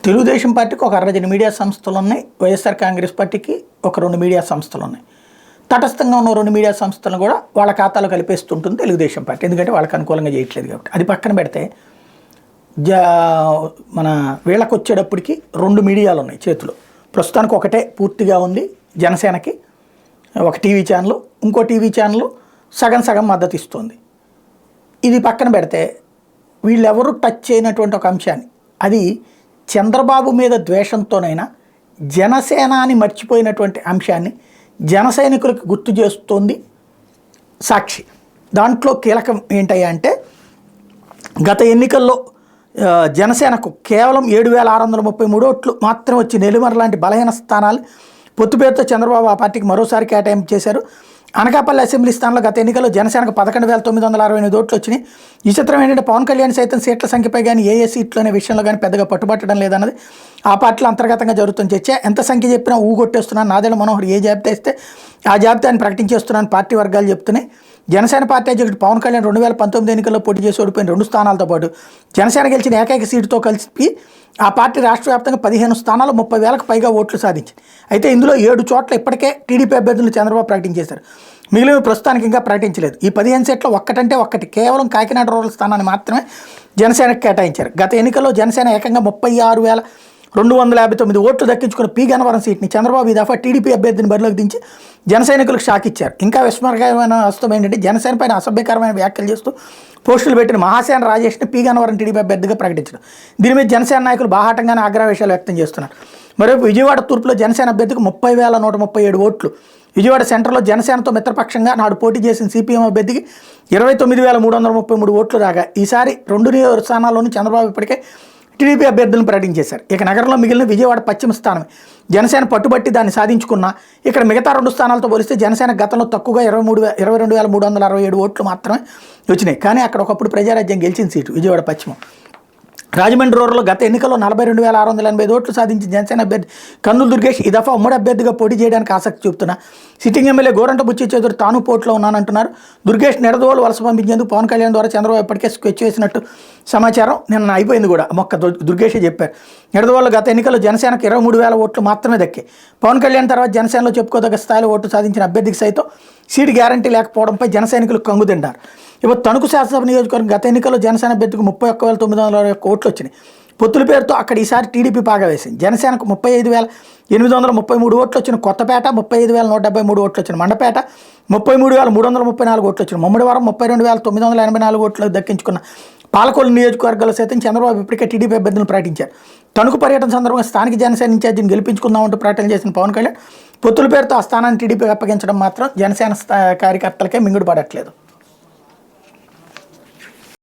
తెలుగుదేశం పార్టీకి ఒక 60 మీడియా సంస్థలు ఉన్నాయి. వైఎస్ఆర్ కాంగ్రెస్ పార్టీకి ఒక 2 మీడియా సంస్థలు ఉన్నాయి. తటస్థంగా ఉన్న 2 మీడియా సంస్థలను కూడా వాళ్ళ ఖాతాలో కలిపేస్తుంటుంది తెలుగుదేశం పార్టీ. ఎందుకంటే వాళ్ళకి అనుకూలంగా చేయట్లేదు కాబట్టి. అది పక్కన పెడితే మన వీళ్ళకి వచ్చేటప్పటికి 2 మీడియాలు ఉన్నాయి చేతిలో. ప్రస్తుతానికి ఒకటే పూర్తిగా ఉంది జనసేనకి, ఒక టీవీ ఛానల్, ఇంకో టీవీ ఛానల్ సగం సగం మద్దతు ఇస్తుంది. ఇది పక్కన పెడితే వీళ్ళెవరూ టచ్ చేయనటువంటి ఒక అంశాన్ని, అది చంద్రబాబు మీద ద్వేషంతోనైనా జనసేనాని మర్చిపోయినటువంటి అంశాన్ని జన సైనికులకు గుర్తు చేస్తోంది సాక్షి. దాంట్లో కీలకం ఏంటయ్యా అంటే, గత ఎన్నికల్లో జనసేనకు కేవలం 7,633 ఓట్లు మాత్రం వచ్చి నెల్లిమర్ల లాంటి బలహీన స్థానాలు పొత్తు పేరుతో చంద్రబాబు ఆ పార్టీకి మరోసారి కేటాయింపు చేశారు. అనకాపల్లి అసెంబ్లీ స్థానంలో గత ఎన్నికల్లో జనసేనకు 11,968 ఓట్లు వచ్చినాయి. ఈ చిత్రం ఏంటంటే, పవన్ కళ్యాణ్ సైతం సీట్ల సంఖ్యపై కానీ ఏ సీట్లు అనే విషయంలో కానీ పెద్దగా పట్టుబట్టడం లేదన్నది ఆ పార్టీలో అంతర్గతంగా జరుగుతున్న చర్చ. ఎంత సంఖ్య చెప్పినా ఊగొట్టేస్తున్నాను, నాదెళ్ల మనోహర్ ఏ జాబితా ఇస్తే ఆ జాబితాని ప్రకటించేస్తున్నాను పార్టీ వర్గాలు చెప్తున్నాయి. జనసేన పార్టీ అధ్యక్షుడు పవన్ కళ్యాణ్ 2019 ఎన్నికల్లో పోటీ చేసి ఓడిపోయిన 2 స్థానాలతో పాటు జనసేన గెలిచిన ఏకైక సీటుతో కలిసి ఆ పార్టీ రాష్ట్ర వ్యాప్తంగా 15 స్థానాలు 30,000కు పైగా ఓట్లు సాధించింది. అయితే ఇందులో 7 చోట్ల ఇప్పటికే టీడీపీ అభ్యర్థులు చంద్రబాబు ప్రకటించేశారు. మిగిలిన ప్రస్తుతానికి ఇంకా ప్రకటించలేదు. ఈ 15 సీట్లు ఒక్కటంటే ఒక్కటి, కేవలం కాకినాడ రూరల్ స్థానాన్ని మాత్రమే జనసేనకు కేటాయించారు. గత ఎన్నికల్లో జనసేన ఏకంగా 36,259 ఓట్లు దక్కించుకున్న పి గన్నవరం సీట్ని చంద్రబాబు ఈ దఫా టీడీపీ అభ్యర్థిని బరిలోకి దించి జన సైనికులకు షాక్ ఇచ్చారు. ఇంకా విస్మరణకరమైన వాస్తవం ఏంటంటే, జనసేన పైన అసభ్యకరమైన వ్యాఖ్యలు చేస్తూ పోస్టులు పెట్టిన మహాసేన రాజేష్ని పి గన్నవరం టీడీపీ అభ్యర్థిగా ప్రకటించడం. దీని మీద జనసేన నాయకులు బాహాటంగానే ఆగ్రహవేశాలు వ్యక్తం చేస్తున్నారు. మరోవైపు విజయవాడ తూర్పులో జనసేన అభ్యర్థికి 30,137 ఓట్లు, విజయవాడ సెంటర్లో జనసేనతో మిత్రపక్షంగా నాడు పోటీ చేసిన సిపిఎం అభ్యర్థికి 29,333 ఓట్లు రాగా, ఈసారి 2 స్థానాల్లోనూ చంద్రబాబు ఇప్పటికే టీడీపీ అభ్యర్థులను ప్రకటించేశారు. ఇక నగరంలో మిగిలిన విజయవాడ పశ్చిమ స్థానమే. జనసేన పట్టుబట్టి దాన్ని సాధించుకున్న ఇక్కడ మిగతా 2 స్థానాలతో పోలిస్తే జనసేన గతంలో తక్కువగా 22,367 ఓట్లు మాత్రమే వచ్చినాయి. కానీ అక్కడ ఒకప్పుడు ప్రజారాజ్యం గెలిచిన సీటు విజయవాడ పశ్చిమం. రాజమండ్రి రూరల్లో గత ఎన్నికల్లో 42,685 ఓట్లు సాధించిన జనసేన అభ్యర్థి కందులు దుర్గేష్ ఈ దఫా ఉమ్మడి అభ్యర్థిగా పోటీ చేయడానికి ఆసక్తి చూపుతున్న సిట్టింగ్ ఎమ్మెల్యే గోరంట బుచ్చి చౌదరి తాను పోటీలో ఉన్నానంటున్నారు. దుర్గేష్ నిడదవోలు వలస పంపించేందుకు పవన్ కళ్యాణ్ ద్వారా చంద్రబాబు ఇప్పటికే స్కెచ్ వేసినట్టు సమాచారం. నిన్న అయిపోయింది కూడా, దుర్గేషే చెప్పారు. నిడదవోలు గత ఎన్నికల్లో జనసేనకు 23,000 ఓట్లు మాత్రమే దక్కాయి. పవన్ కళ్యాణ్ తర్వాత జనసేనలో చెప్పుకోదగ్గ స్థాయిలో ఓట్లు సాధించిన అభ్యర్థికి సైతం సీటు గ్యారంటీ లేకపోవడంపై జన సైనికులు కంగుతింటారు. ఇప్పుడు తణుకు శాసనసభ నియోజకవర్గం గత ఎన్నికల్లో జనసేన అభ్యర్థికి 31,921 ఓట్లు వచ్చినాయి. పొత్తుల పేరుతో అక్కడ ఈసారి టీడీపీ పాగా వేసింది. జనసేనకు 35,833 ఓట్లు వచ్చిన కొత్తపేట, 35,173 ఓట్లు వచ్చిన మండపేట, 33,334 ఓట్లు వచ్చిన ముమ్మడివరం, 32,984 ఓట్లు దక్కించుకున్న పాలకొల్లు నియోజకవర్గాల్లో సైతం చంద్రబాబు ఇప్పటికే టీడీపీ అభ్యర్థులను ప్రకటించారు. తణుకు పర్యటన సందర్భంగా స్థానిక జనసేన ఇన్ఛార్జిని గెలిపించుకుందామంటూ ప్రకటన చేసిన పవన్ కళ్యాణ్ పొత్తుల పేరుతో ఆ స్థానాన్ని టీడీపీకి అప్పగించడం మాత్రం జనసేన కార్యకర్తలకే మింగుడు పడట్లేదు.